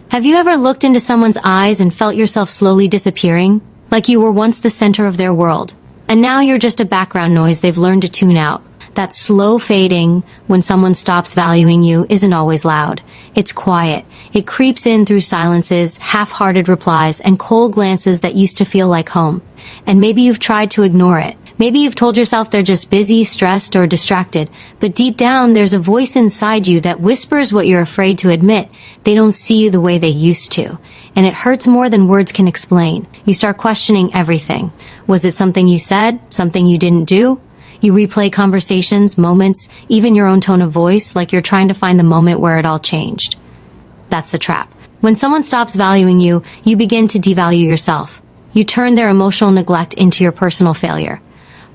Have you ever looked into someone's eyes and felt yourself slowly disappearing? Like you were once the center of their world, and now you're just a background noise they've learned to tune out. That slow fading, when someone stops valuing you, isn't always loud. It's quiet. It creeps in through silences, half-hearted replies, and cold glances that used to feel like home. And maybe you've tried to ignore it. Maybe you've told yourself they're just busy, stressed, or distracted. But deep down, there's a voice inside you that whispers what you're afraid to admit. They don't see you the way they used to. And it hurts more than words can explain. You start questioning everything. Was it something you said? Something you didn't do? You replay conversations, moments, even your own tone of voice, like you're trying to find the moment where it all changed. That's the trap. When someone stops valuing you, you begin to devalue yourself. You turn their emotional neglect into your personal failure.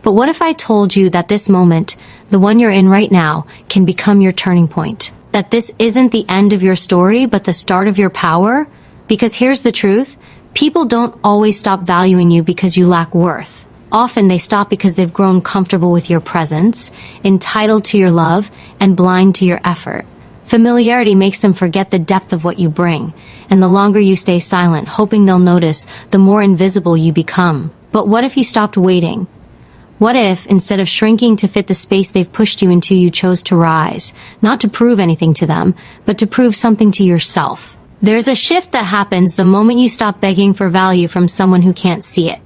But what if I told you that this moment, the one you're in right now, can become your turning point? That this isn't the end of your story, but the start of your power? Because here's the truth. People don't always stop valuing you because you lack worth. Often they stop because they've grown comfortable with your presence, entitled to your love, and blind to your effort. Familiarity makes them forget the depth of what you bring. And the longer you stay silent, hoping they'll notice, the more invisible you become. But what if you stopped waiting? What if, instead of shrinking to fit the space they've pushed you into, you chose to rise, not to prove anything to them, but to prove something to yourself? There's a shift that happens the moment you stop begging for value from someone who can't see it.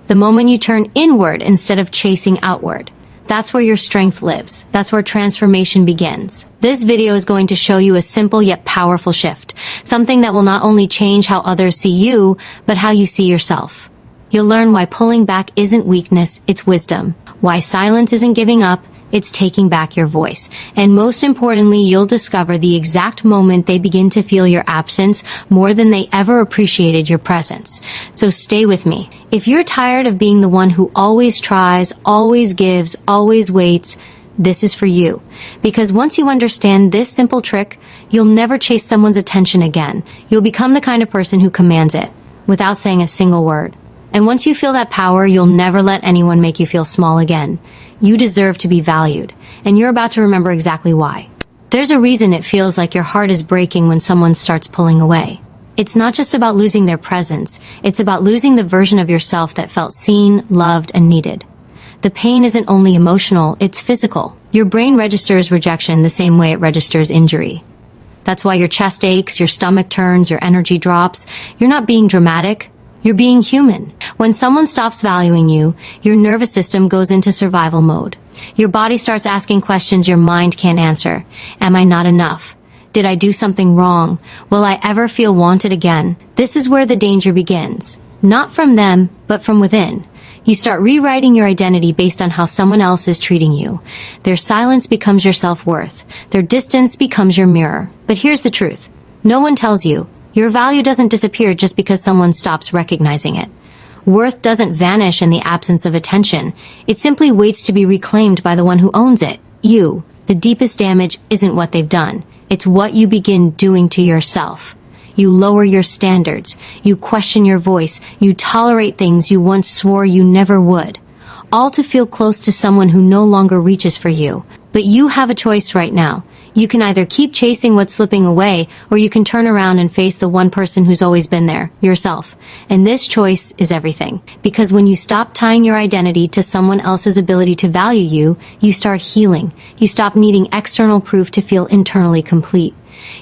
The moment you turn inward instead of chasing outward. That's where your strength lives. That's where transformation begins. This video is going to show you a simple yet powerful shift, something that will not only change how others see you, but how you see yourself. You'll learn why pulling back isn't weakness, it's wisdom. Why silence isn't giving up, it's taking back your voice. And most importantly, you'll discover the exact moment they begin to feel your absence more than they ever appreciated your presence. So stay with me. If you're tired of being the one who always tries, always gives, always waits, this is for you. Because once you understand this simple trick, you'll never chase someone's attention again. You'll become the kind of person who commands it, without saying a single word. And once you feel that power, you'll never let anyone make you feel small again. You deserve to be valued, and you're about to remember exactly why. There's a reason it feels like your heart is breaking when someone starts pulling away. It's not just about losing their presence, it's about losing the version of yourself that felt seen, loved, and needed. The pain isn't only emotional, it's physical. Your brain registers rejection the same way it registers injury. That's why your chest aches, your stomach turns, your energy drops. You're not being dramatic. You're being human. When someone stops valuing you, your nervous system goes into survival mode. Your body starts asking questions your mind can't answer. Am I not enough? Did I do something wrong? Will I ever feel wanted again? This is where the danger begins. Not from them, but from within. You start rewriting your identity based on how someone else is treating you. Their silence becomes your self-worth. Their distance becomes your mirror. But here's the truth. No one tells you. Your value doesn't disappear just because someone stops recognizing it. Worth doesn't vanish in the absence of attention. It simply waits to be reclaimed by the one who owns it, you. The deepest damage isn't what they've done. It's what you begin doing to yourself. You lower your standards. You question your voice. You tolerate things you once swore you never would. All to feel close to someone who no longer reaches for you. But you have a choice right now. You can either keep chasing what's slipping away, or you can turn around and face the one person who's always been there, yourself. And this choice is everything. Because when you stop tying your identity to someone else's ability to value you, you start healing. You stop needing external proof to feel internally complete.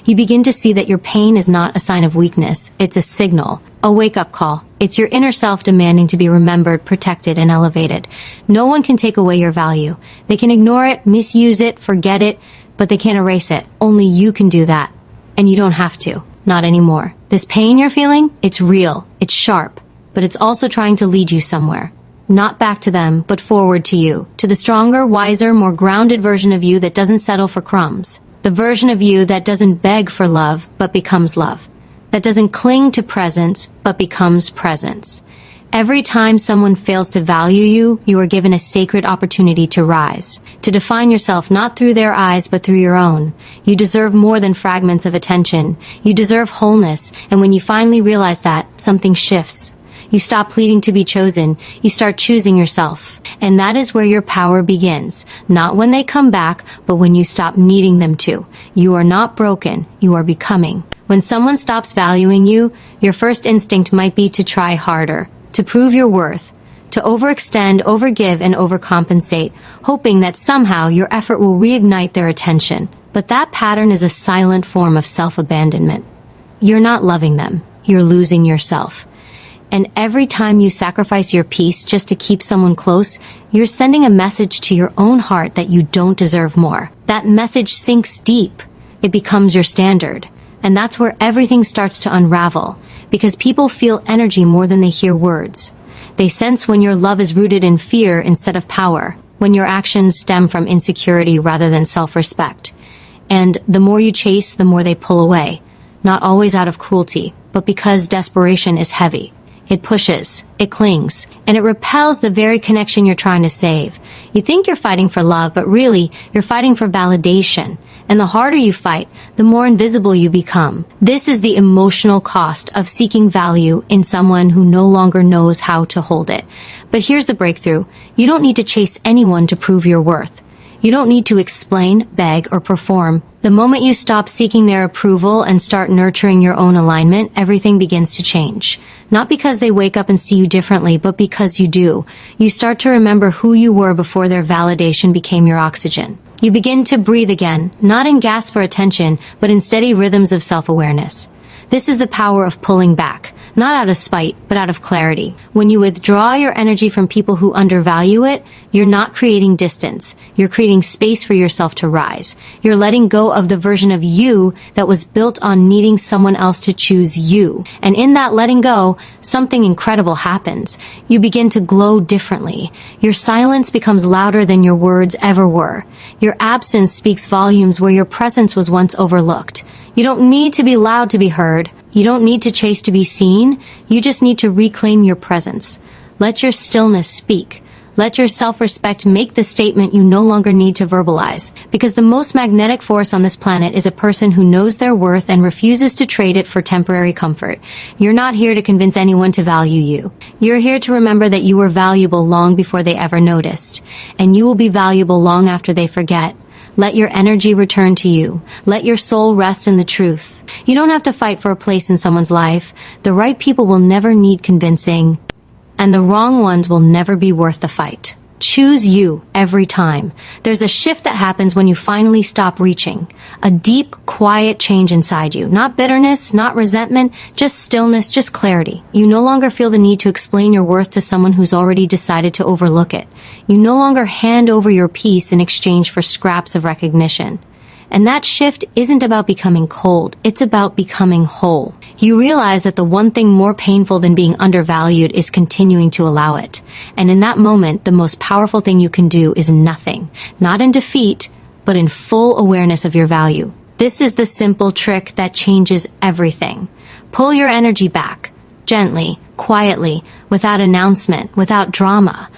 You begin to see that your pain is not a sign of weakness, it's a signal, a wake-up call. It's your inner self demanding to be remembered, protected, and elevated. No one can take away your value. They can ignore it, misuse it, forget it, but they can't erase it. Only you can do that. And you don't have to. Not anymore. This pain you're feeling, it's real, it's sharp, but it's also trying to lead you somewhere. Not back to them, but forward to you. To the stronger, wiser, more grounded version of you that doesn't settle for crumbs. The version of you that doesn't beg for love, but becomes love. That doesn't cling to presence, but becomes presence. Every time someone fails to value you, you are given a sacred opportunity to rise. To define yourself not through their eyes, but through your own. You deserve more than fragments of attention. You deserve wholeness, and when you finally realize that, something shifts. You stop pleading to be chosen. You start choosing yourself. And that is where your power begins. Not when they come back, but when you stop needing them to. You are not broken. You are becoming. When someone stops valuing you, your first instinct might be to try harder, to prove your worth, to overextend, overgive, and overcompensate, hoping that somehow your effort will reignite their attention. But that pattern is a silent form of self-abandonment. You're not loving them, you're losing yourself. And every time you sacrifice your peace just to keep someone close, you're sending a message to your own heart that you don't deserve more. That message sinks deep. It becomes your standard. And that's where everything starts to unravel, because people feel energy more than they hear words. They sense when your love is rooted in fear instead of power, when your actions stem from insecurity rather than self-respect. And the more you chase, the more they pull away. Not always out of cruelty, but because desperation is heavy. It pushes, it clings, and it repels the very connection you're trying to save. You think you're fighting for love, but really, you're fighting for validation. And the harder you fight, the more invisible you become. This is the emotional cost of seeking value in someone who no longer knows how to hold it. But here's the breakthrough. You don't need to chase anyone to prove your worth. You don't need to explain, beg, or perform. The moment you stop seeking their approval and start nurturing your own alignment, everything begins to change. Not because they wake up and see you differently, but because you do. You start to remember who you were before their validation became your oxygen. You begin to breathe again, not in gasps for attention, but in steady rhythms of self-awareness. This is the power of pulling back, not out of spite, but out of clarity. When you withdraw your energy from people who undervalue it, you're not creating distance. You're creating space for yourself to rise. You're letting go of the version of you that was built on needing someone else to choose you. And in that letting go, something incredible happens. You begin to glow differently. Your silence becomes louder than your words ever were. Your absence speaks volumes where your presence was once overlooked. You don't need to be loud to be heard. You don't need to chase to be seen. You just need to reclaim your presence. Let your stillness speak. Let your self-respect make the statement you no longer need to verbalize. Because the most magnetic force on this planet is a person who knows their worth and refuses to trade it for temporary comfort. You're not here to convince anyone to value you. You're here to remember that you were valuable long before they ever noticed. And you will be valuable long after they forget. Let your energy return to you. Let your soul rest in the truth. You don't have to fight for a place in someone's life. The right people will never need convincing, and the wrong ones will never be worth the fight. Choose you every time. There's a shift that happens when you finally stop reaching. A deep, quiet change inside you. Not bitterness, not resentment, just stillness, just clarity. You no longer feel the need to explain your worth to someone who's already decided to overlook it. You no longer hand over your peace in exchange for scraps of recognition. And that shift isn't about becoming cold, it's about becoming whole. You realize that the one thing more painful than being undervalued is continuing to allow it. And in that moment, the most powerful thing you can do is nothing. Not in defeat, but in full awareness of your value. This is the simple trick that changes everything. Pull your energy back, gently, quietly, without announcement, without drama.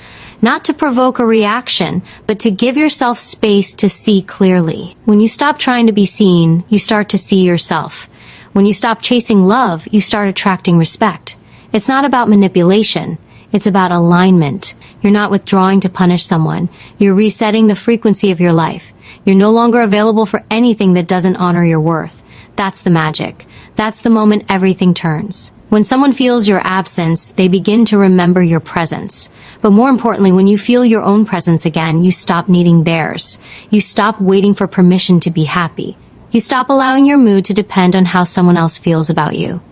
Not to provoke a reaction, but to give yourself space to see clearly. When you stop trying to be seen, you start to see yourself. When you stop chasing love, you start attracting respect. It's not about manipulation. It's about alignment. You're not withdrawing to punish someone. You're resetting the frequency of your life. You're no longer available for anything that doesn't honor your worth. That's the magic. That's the moment everything turns. When someone feels your absence, they begin to remember your presence. But more importantly, when you feel your own presence again, you stop needing theirs. You stop waiting for permission to be happy. You stop allowing your mood to depend on how someone else feels about you.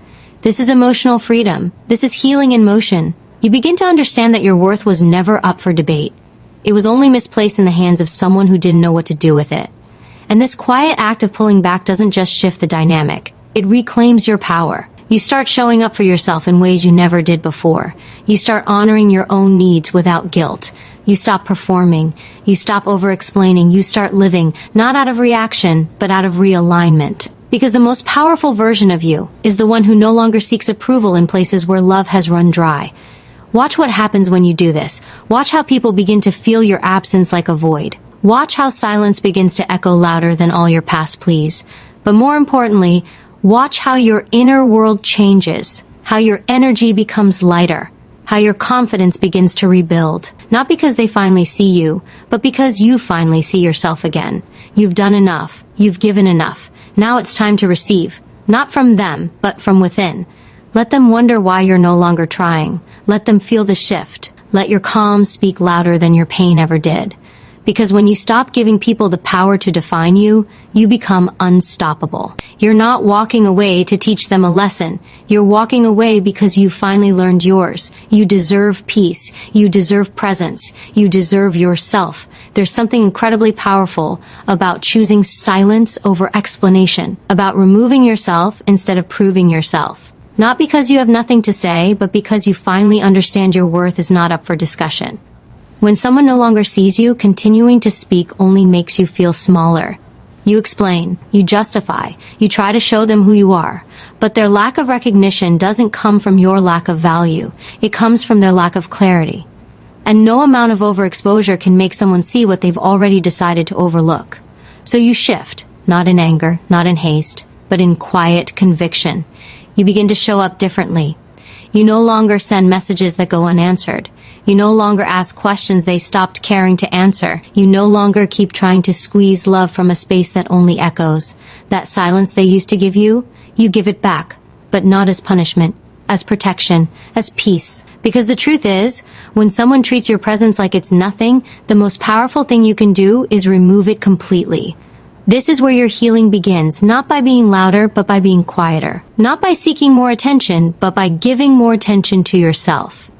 This is emotional freedom. This is healing in motion. You begin to understand that your worth was never up for debate. It was only misplaced in the hands of someone who didn't know what to do with it. And this quiet act of pulling back doesn't just shift the dynamic. It reclaims your power. You start showing up for yourself in ways you never did before. You start honoring your own needs without guilt. You stop performing. You stop over-explaining. You start living, not out of reaction, but out of realignment. Because the most powerful version of you is the one who no longer seeks approval in places where love has run dry. Watch what happens when you do this. Watch how people begin to feel your absence like a void. Watch how silence begins to echo louder than all your past pleas. But more importantly, watch how your inner world changes, how your energy becomes lighter, how your confidence begins to rebuild. Not because they finally see you, but because you finally see yourself again. You've done enough. You've given enough. Now it's time to receive. Not from them, but from within. Let them wonder why you're no longer trying. Let them feel the shift. Let your calm speak louder than your pain ever did. Because when you stop giving people the power to define you, you become unstoppable. You're not walking away to teach them a lesson. You're walking away because you finally learned yours. You deserve peace. You deserve presence. You deserve yourself. There's something incredibly powerful about choosing silence over explanation, about removing yourself instead of proving yourself. Not because you have nothing to say, but because you finally understand your worth is not up for discussion. When someone no longer sees you, continuing to speak only makes you feel smaller. You explain, you justify, you try to show them who you are. But their lack of recognition doesn't come from your lack of value. It comes from their lack of clarity. And no amount of overexposure can make someone see what they've already decided to overlook. So you shift, not in anger, not in haste, but in quiet conviction. You begin to show up differently. You no longer send messages that go unanswered. You no longer ask questions they stopped caring to answer. You no longer keep trying to squeeze love from a space that only echoes. That silence they used to give you give it back, but not as punishment, as protection, as peace. Because the truth is, when someone treats your presence like it's nothing, the most powerful thing you can do is remove it completely. This is where your healing begins, not by being louder, but by being quieter. Not by seeking more attention, but by giving more attention to yourself.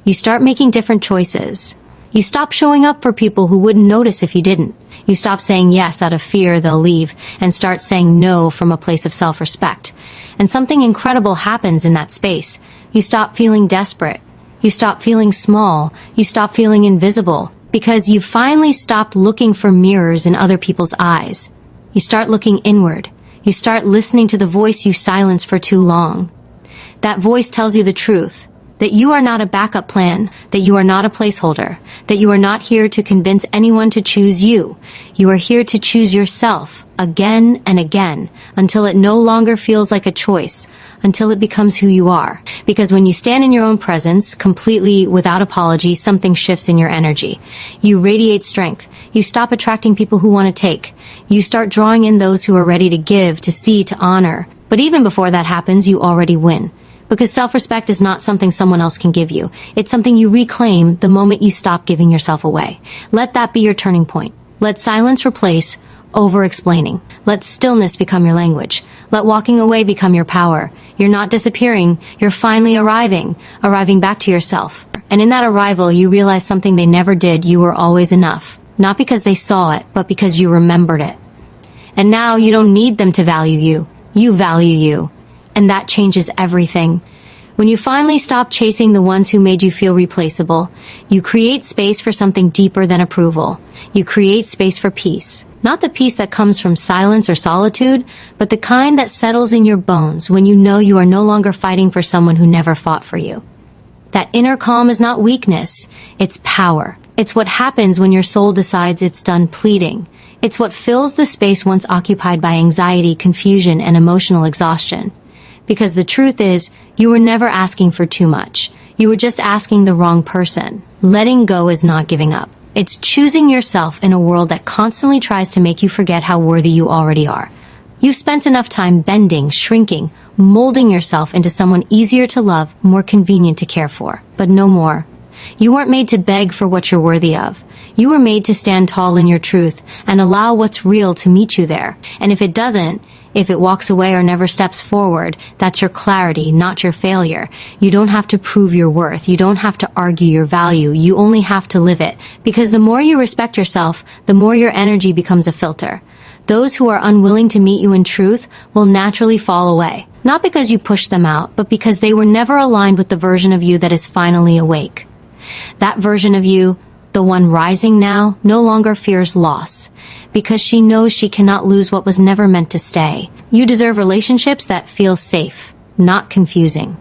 You start making different choices. You stop showing up for people who wouldn't notice if you didn't. You stop saying yes out of fear they'll leave, and start saying no from a place of self-respect. And something incredible happens in that space. You stop feeling desperate. You stop feeling small. You stop feeling invisible. Because you finally stopped looking for mirrors in other people's eyes. You start looking inward. You start listening to the voice you silenced for too long. That voice tells you the truth, that you are not a backup plan, that you are not a placeholder, that you are not here to convince anyone to choose you. You are here to choose yourself again and again until it no longer feels like a choice, until it becomes who you are. Because when you stand in your own presence, completely without apology, something shifts in your energy. You radiate strength. You stop attracting people who want to take. You start drawing in those who are ready to give, to see, to honor. But even before that happens, you already win. Because self-respect is not something someone else can give you. It's something you reclaim the moment you stop giving yourself away. Let that be your turning point. Let silence replace over-explaining. Let stillness become your language. Let walking away become your power. You're not disappearing. You're finally arriving back to yourself. And in that arrival, you realize something they never did. You were always enough. Not because they saw it, but because you remembered it. And now you don't need them to value you. You value you. And that changes everything. When you finally stop chasing the ones who made you feel replaceable, you create space for something deeper than approval. You create space for peace. Not the peace that comes from silence or solitude, but the kind that settles in your bones when you know you are no longer fighting for someone who never fought for you. That inner calm is not weakness, it's power. It's what happens when your soul decides it's done pleading. It's what fills the space once occupied by anxiety, confusion, and emotional exhaustion. Because the truth is, you were never asking for too much. You were just asking the wrong person. Letting go is not giving up. It's choosing yourself in a world that constantly tries to make you forget how worthy you already are. You've spent enough time bending, shrinking, molding yourself into someone easier to love, more convenient to care for. But no more. You weren't made to beg for what you're worthy of. You were made to stand tall in your truth and allow what's real to meet you there. And if it doesn't, if it walks away or never steps forward, that's your clarity, not your failure. You don't have to prove your worth. You don't have to argue your value. You only have to live it. Because the more you respect yourself, the more your energy becomes a filter. Those who are unwilling to meet you in truth will naturally fall away. Not because you pushed them out, but because they were never aligned with the version of you that is finally awake. That version of you, the one rising now, no longer fears loss, because she knows she cannot lose what was never meant to stay. You deserve relationships that feel safe, not confusing.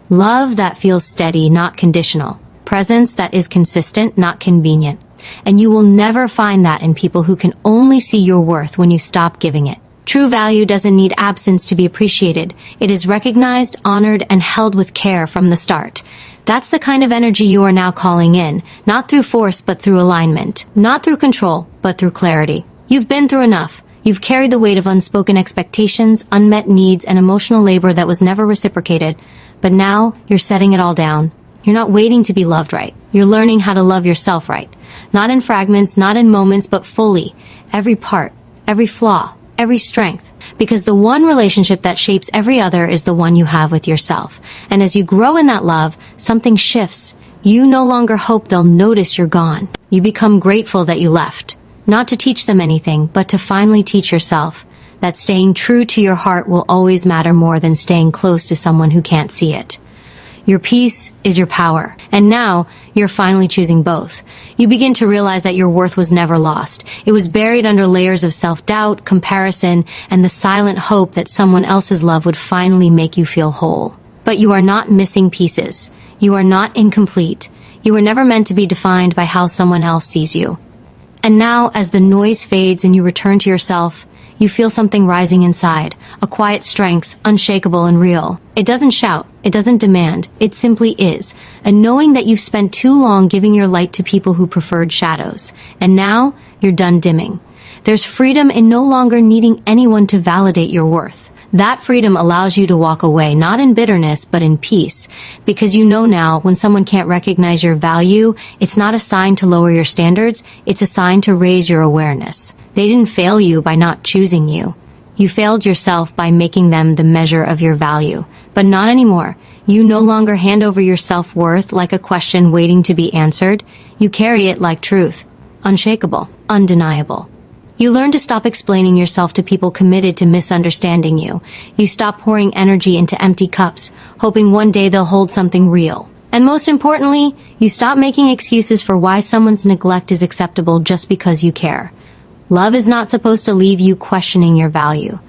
Love that feels steady, not conditional. Presence that is consistent, not convenient. And you will never find that in people who can only see your worth when you stop giving it. True value doesn't need absence to be appreciated. It is recognized, honored, and held with care from the start. That's the kind of energy you are now calling in, not through force but through alignment, not through control but through clarity. You've been through enough. You've carried the weight of unspoken expectations, unmet needs, and emotional labor that was never reciprocated. But now, you're setting it all down. You're not waiting to be loved right. You're learning how to love yourself right. Not in fragments, not in moments, but fully. Every part, every flaw, every strength. Because the one relationship that shapes every other is the one you have with yourself. And as you grow in that love, something shifts. You no longer hope they'll notice you're gone. You become grateful that you left. Not to teach them anything, but to finally teach yourself that staying true to your heart will always matter more than staying close to someone who can't see it. Your peace is your power, and now you're finally choosing both. You begin to realize that your worth was never lost. It was buried under layers of self-doubt, comparison, and the silent hope that someone else's love would finally make you feel whole. But you are not missing pieces. You are not incomplete. You were never meant to be defined by how someone else sees you. And now, as the noise fades and you return to yourself, you feel something rising inside, a quiet strength, unshakable and real. It doesn't shout, it doesn't demand, it simply is, a knowing that you've spent too long giving your light to people who preferred shadows, and now you're done dimming. There's freedom in no longer needing anyone to validate your worth. That freedom allows you to walk away, not in bitterness, but in peace. Because you know now, when someone can't recognize your value, it's not a sign to lower your standards, it's a sign to raise your awareness. They didn't fail you by not choosing you. You failed yourself by making them the measure of your value. But not anymore. You no longer hand over your self-worth like a question waiting to be answered. You carry it like truth. Unshakable. Undeniable. You learn to stop explaining yourself to people committed to misunderstanding you. You stop pouring energy into empty cups, hoping one day they'll hold something real. And most importantly, you stop making excuses for why someone's neglect is acceptable just because you care. Love is not supposed to leave you questioning your value.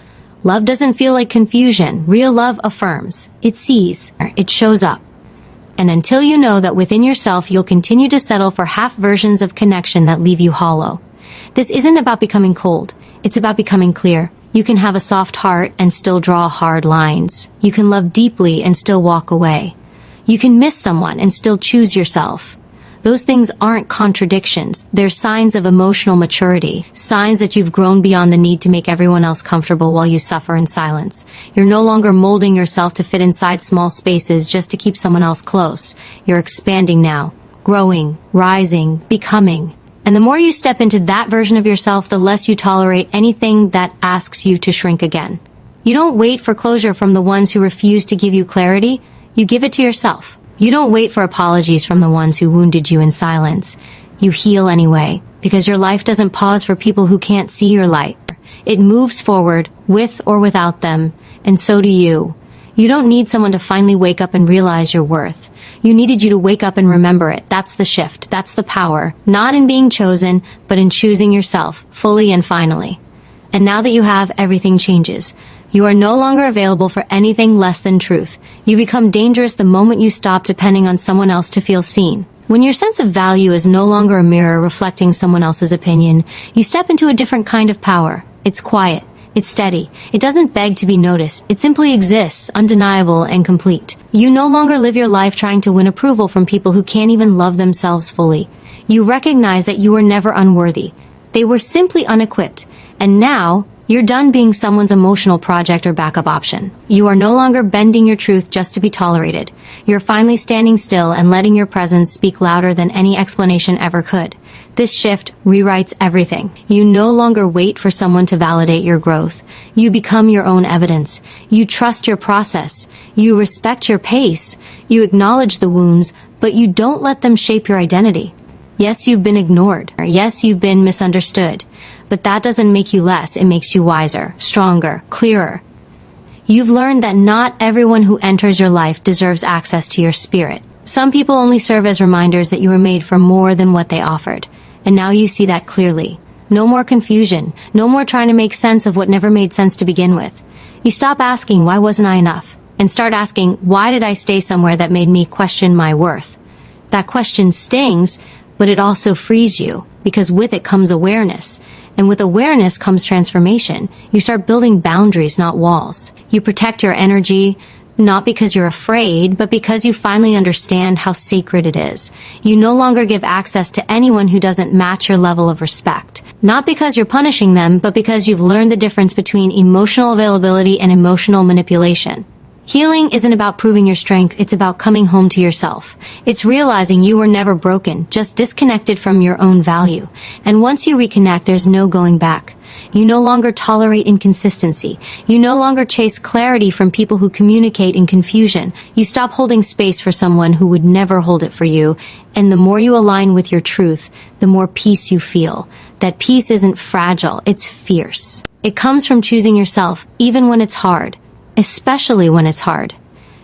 Love doesn't feel like confusion. Real love affirms. It sees. It shows up. And until you know that within yourself you'll continue to settle for half versions of connection that leave you hollow. This isn't about becoming cold. It's about becoming clear. You can have a soft heart and still draw hard lines. You can love deeply and still walk away. You can miss someone and still choose yourself. Those things aren't contradictions. They're signs of emotional maturity, signs that you've grown beyond the need to make everyone else comfortable while you suffer in silence. You're no longer molding yourself to fit inside small spaces just to keep someone else close. You're expanding now, growing, rising, becoming. And the more you step into that version of yourself, the less you tolerate anything that asks you to shrink again. You don't wait for closure from the ones who refuse to give you clarity. You give it to yourself. You don't wait for apologies from the ones who wounded you in silence. You heal anyway, because your life doesn't pause for people who can't see your light. It moves forward, with or without them, and so do you. You don't need someone to finally wake up and realize your worth. You needed you to wake up and remember it. That's the shift. That's the power. Not in being chosen, but in choosing yourself, fully and finally. And now that you have, everything changes. You are no longer available for anything less than truth. You become dangerous the moment you stop depending on someone else to feel seen. When your sense of value is no longer a mirror reflecting someone else's opinion, you step into a different kind of power. It's quiet. It's steady. It doesn't beg to be noticed. It simply exists, undeniable and complete. You no longer live your life trying to win approval from people who can't even love themselves fully. You recognize that you were never unworthy. They were simply unequipped. And now, you're done being someone's emotional project or backup option. You are no longer bending your truth just to be tolerated. You're finally standing still and letting your presence speak louder than any explanation ever could. This shift rewrites everything. You no longer wait for someone to validate your growth. You become your own evidence. You trust your process. You respect your pace. You acknowledge the wounds, but you don't let them shape your identity. Yes, you've been ignored. Yes, you've been misunderstood. But that doesn't make you less. It makes you wiser, stronger, clearer. You've learned that not everyone who enters your life deserves access to your spirit. Some people only serve as reminders that you were made for more than what they offered. And now you see that clearly. No more confusion. No more trying to make sense of what never made sense to begin with. You stop asking, why wasn't I enough? And start asking, why did I stay somewhere that made me question my worth? That question stings, but it also frees you, because with it comes awareness. And with awareness comes transformation. You start building boundaries, not walls. You protect your energy, Not because you're afraid, but because you finally understand how sacred it is. You no longer give access to anyone who doesn't match your level of respect. Not because you're punishing them, but because you've learned the difference between emotional availability and emotional manipulation. Healing isn't about proving your strength, it's about coming home to yourself. It's realizing you were never broken, just disconnected from your own value. And once you reconnect, there's no going back. You no longer tolerate inconsistency. You no longer chase clarity from people who communicate in confusion. You stop holding space for someone who would never hold it for you. And the more you align with your truth, the more peace you feel. That peace isn't fragile, it's fierce. It comes from choosing yourself, even when it's hard. Especially when it's hard.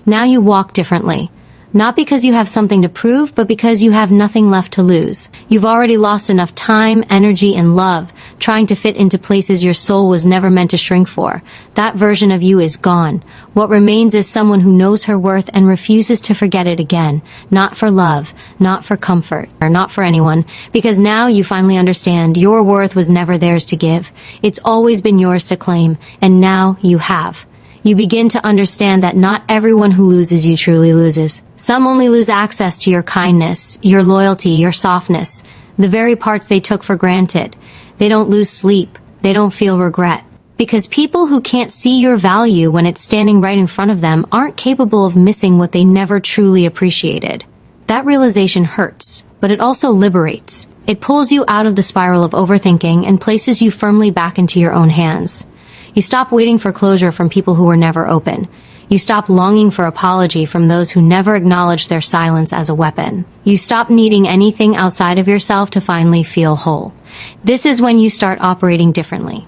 Now you walk differently. Not because you have something to prove, but because you have nothing left to lose. You've already lost enough time, energy, and love trying to fit into places your soul was never meant to shrink for. That version of you is gone. What remains is someone who knows her worth and refuses to forget it again. Not for love, not for comfort, or not for anyone. Because now you finally understand your worth was never theirs to give. It's always been yours to claim, and now you have. You begin to understand that not everyone who loses you truly loses. Some only lose access to your kindness, your loyalty, your softness, the very parts they took for granted. They don't lose sleep. They don't feel regret. Because people who can't see your value when it's standing right in front of them aren't capable of missing what they never truly appreciated. That realization hurts, but it also liberates. It pulls you out of the spiral of overthinking and places you firmly back into your own hands. You stop waiting for closure from people who were never open. You stop longing for apology from those who never acknowledged their silence as a weapon. You stop needing anything outside of yourself to finally feel whole. This is when you start operating differently.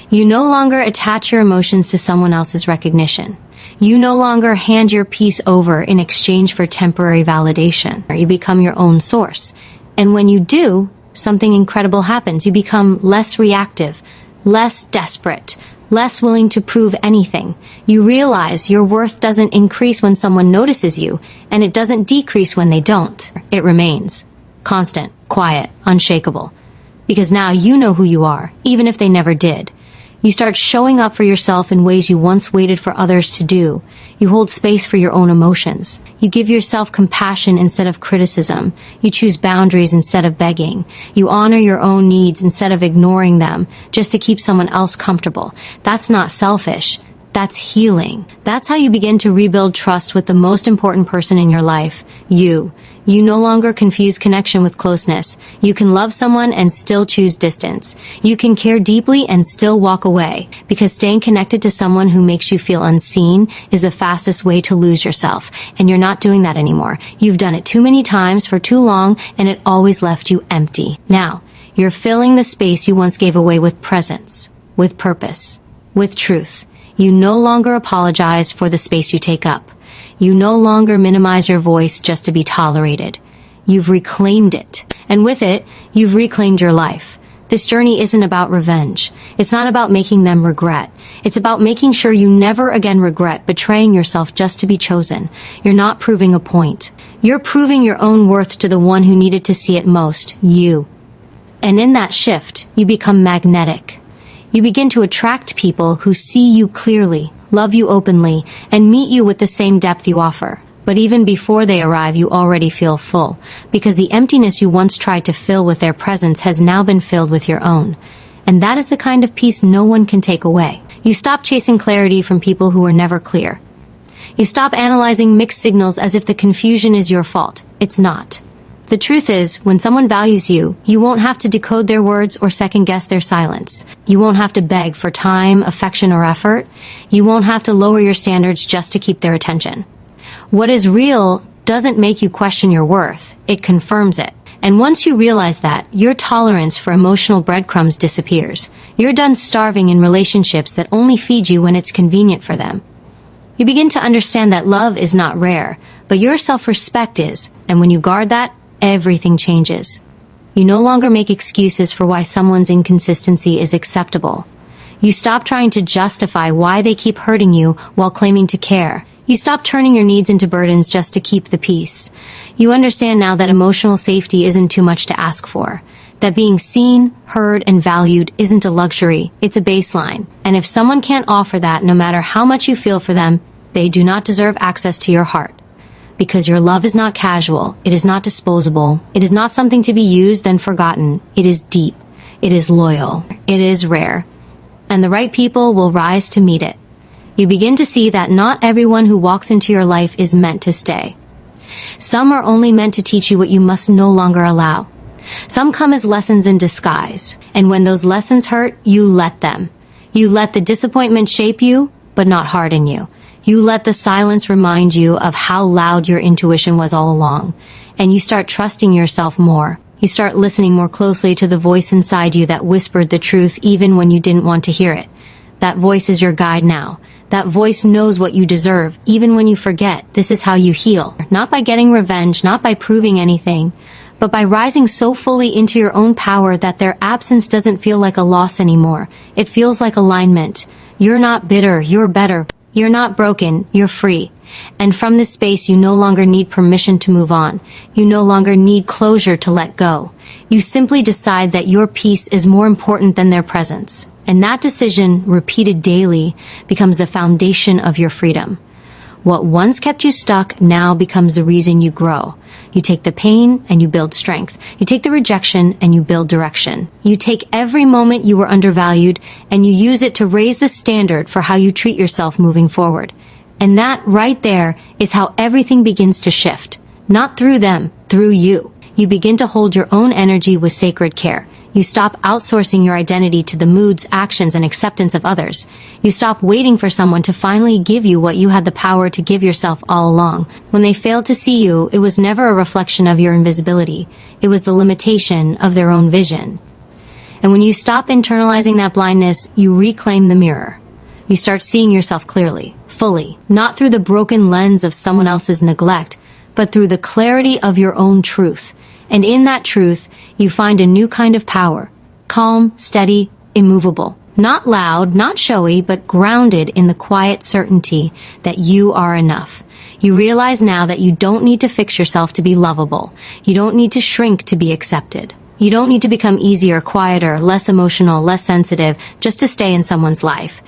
You no longer attach your emotions to someone else's recognition. You no longer hand your peace over in exchange for temporary validation. You become your own source. And when you do, something incredible happens. You become less reactive, less desperate, less willing to prove anything. You realize your worth doesn't increase when someone notices you, and it doesn't decrease when they don't. It remains. Constant, quiet, unshakable. Because now you know who you are, even if they never did. You start showing up for yourself in ways you once waited for others to do. You hold space for your own emotions. You give yourself compassion instead of criticism. You choose boundaries instead of begging. You honor your own needs instead of ignoring them just to keep someone else comfortable. That's not selfish. That's healing. That's how you begin to rebuild trust with the most important person in your life, you. You no longer confuse connection with closeness. You can love someone and still choose distance. You can care deeply and still walk away, because staying connected to someone who makes you feel unseen is the fastest way to lose yourself, and you're not doing that anymore. You've done it too many times for too long, and it always left you empty. Now, you're filling the space you once gave away with presence, with purpose, with truth. You no longer apologize for the space you take up. You no longer minimize your voice just to be tolerated. You've reclaimed it. And with it, you've reclaimed your life. This journey isn't about revenge. It's not about making them regret. It's about making sure you never again regret betraying yourself just to be chosen. You're not proving a point. You're proving your own worth to the one who needed to see it most, you. And in that shift, you become magnetic. You begin to attract people who see you clearly, love you openly, and meet you with the same depth you offer. But even before they arrive, you already feel full, because the emptiness you once tried to fill with their presence has now been filled with your own. And that is the kind of peace no one can take away. You stop chasing clarity from people who are never clear. You stop analyzing mixed signals as if the confusion is your fault. It's not. The truth is, when someone values you, you won't have to decode their words or second-guess their silence. You won't have to beg for time, affection, or effort. You won't have to lower your standards just to keep their attention. What is real doesn't make you question your worth. It confirms it. And once you realize that, your tolerance for emotional breadcrumbs disappears. You're done starving in relationships that only feed you when it's convenient for them. You begin to understand that love is not rare, but your self-respect is. And when you guard that, everything changes. You no longer make excuses for why someone's inconsistency is acceptable. You stop trying to justify why they keep hurting you while claiming to care. You stop turning your needs into burdens just to keep the peace. You understand now that emotional safety isn't too much to ask for. That being seen, heard, and valued isn't a luxury, it's a baseline. And if someone can't offer that, no matter how much you feel for them, They do not deserve access to your heart. Because your love is not casual, it is not disposable, it is not something to be used and forgotten. It is deep, it is loyal, it is rare, and the right people will rise to meet it. You begin to see that not everyone who walks into your life is meant to stay. Some are only meant to teach you what you must no longer allow. Some come as lessons in disguise, and when those lessons hurt, you let them. You let the disappointment shape you, but not harden you. You let the silence remind you of how loud your intuition was all along, and you start trusting yourself more. You start listening more closely to the voice inside you that whispered the truth even when you didn't want to hear it. That voice is your guide now. That voice knows what you deserve, even when you forget. This is how you heal. Not by getting revenge, not by proving anything, but by rising so fully into your own power that their absence doesn't feel like a loss anymore. It feels like alignment. You're not bitter, you're better. You're not broken, you're free. And from this space, you no longer need permission to move on. You no longer need closure to let go. You simply decide that your peace is more important than their presence. And that decision, repeated daily, becomes the foundation of your freedom. What once kept you stuck now becomes the reason you grow. You take the pain and you build strength. You take the rejection and you build direction. You take every moment you were undervalued and you use it to raise the standard for how you treat yourself moving forward. And that right there is how everything begins to shift. Not through them, through you. You begin to hold your own energy with sacred care. You stop outsourcing your identity to the moods, actions, and acceptance of others. You stop waiting for someone to finally give you what you had the power to give yourself all along. When they failed to see you, it was never a reflection of your invisibility. It was the limitation of their own vision. And when you stop internalizing that blindness, you reclaim the mirror. You start seeing yourself clearly, fully, not through the broken lens of someone else's neglect, but through the clarity of your own truth. And in that truth, you find a new kind of power. Calm, steady, immovable. Not loud, not showy, but grounded in the quiet certainty that you are enough. You realize now that you don't need to fix yourself to be lovable. You don't need to shrink to be accepted. You don't need to become easier, quieter, less emotional, less sensitive, just to stay in someone's life.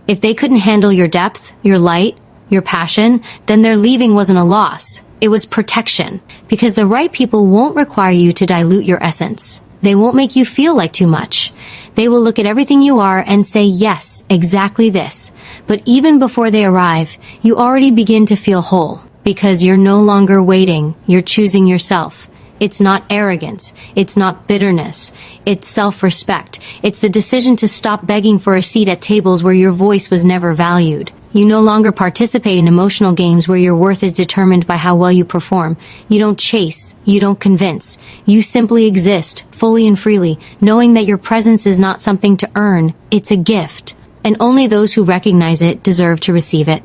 If they couldn't handle your depth, your light, your passion, then their leaving wasn't a loss. It was protection, because the right people won't require you to dilute your essence. They won't make you feel like too much. They will look at everything you are and say, yes, exactly this. But even before they arrive, you already begin to feel whole, because you're no longer waiting, you're choosing yourself. It's not arrogance. It's not bitterness. It's self-respect. It's the decision to stop begging for a seat at tables where your voice was never valued. You no longer participate in emotional games where your worth is determined by how well you perform. You don't chase. You don't convince. You simply exist, fully and freely, knowing that your presence is not something to earn. It's a gift. And only those who recognize it deserve to receive it.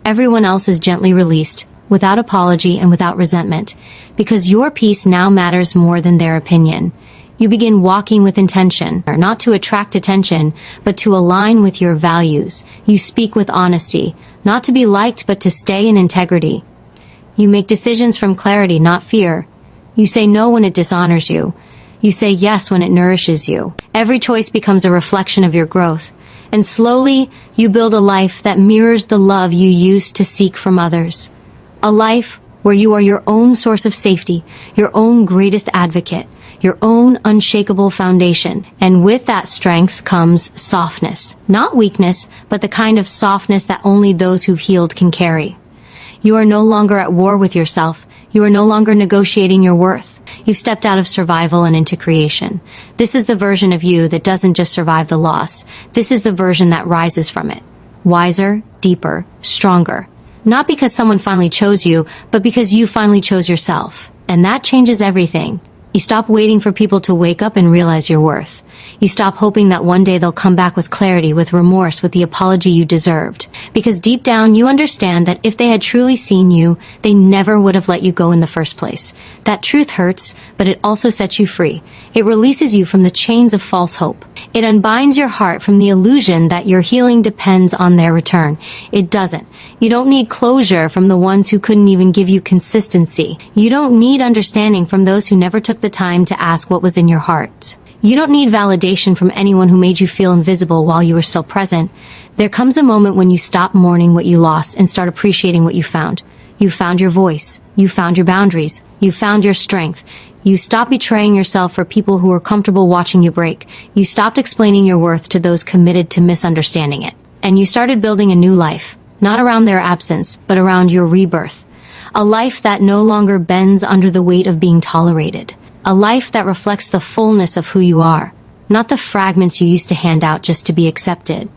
Everyone else is gently released, without apology and without resentment, because your peace now matters more than their opinion. You begin walking with intention, not to attract attention, but to align with your values. You speak with honesty, not to be liked, but to stay in integrity. You make decisions from clarity, not fear. You say no when it dishonors you. You say yes when it nourishes you. Every choice becomes a reflection of your growth. And slowly, you build a life that mirrors the love you used to seek from others. A life where you are your own source of safety, your own greatest advocate, your own unshakable foundation. And with that strength comes softness. Not weakness, but the kind of softness that only those who've healed can carry. You are no longer at war with yourself. You are no longer negotiating your worth. You've stepped out of survival and into creation. This is the version of you that doesn't just survive the loss. This is the version that rises from it. Wiser, deeper, stronger. Not because someone finally chose you, but because you finally chose yourself. And that changes everything. You stop waiting for people to wake up and realize your worth. You stop hoping that one day they'll come back with clarity, with remorse, with the apology you deserved. Because deep down, you understand that if they had truly seen you, they never would have let you go in the first place. That truth hurts, but it also sets you free. It releases you from the chains of false hope. It unbinds your heart from the illusion that your healing depends on their return. It doesn't. You don't need closure from the ones who couldn't even give you consistency. You don't need understanding from those who never took the time to ask what was in your heart. You don't need validation from anyone who made you feel invisible while you were still present. There comes a moment when you stop mourning what you lost and start appreciating what you found. You found your voice. You found your boundaries. You found your strength. You stopped betraying yourself for people who were comfortable watching you break. You stopped explaining your worth to those committed to misunderstanding it. And you started building a new life, not around their absence, but around your rebirth. A life that no longer bends under the weight of being tolerated. A life that reflects the fullness of who you are, not the fragments you used to hand out just to be accepted.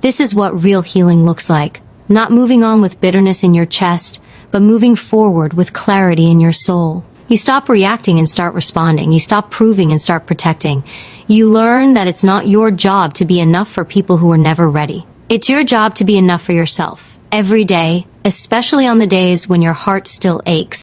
This is what real healing looks like. Not moving on with bitterness in your chest, but moving forward with clarity in your soul. You stop reacting and start responding. You stop proving and start protecting. You learn that it's not your job to be enough for people who are never ready. It's your job to be enough for yourself. Every day, especially on the days when your heart still aches.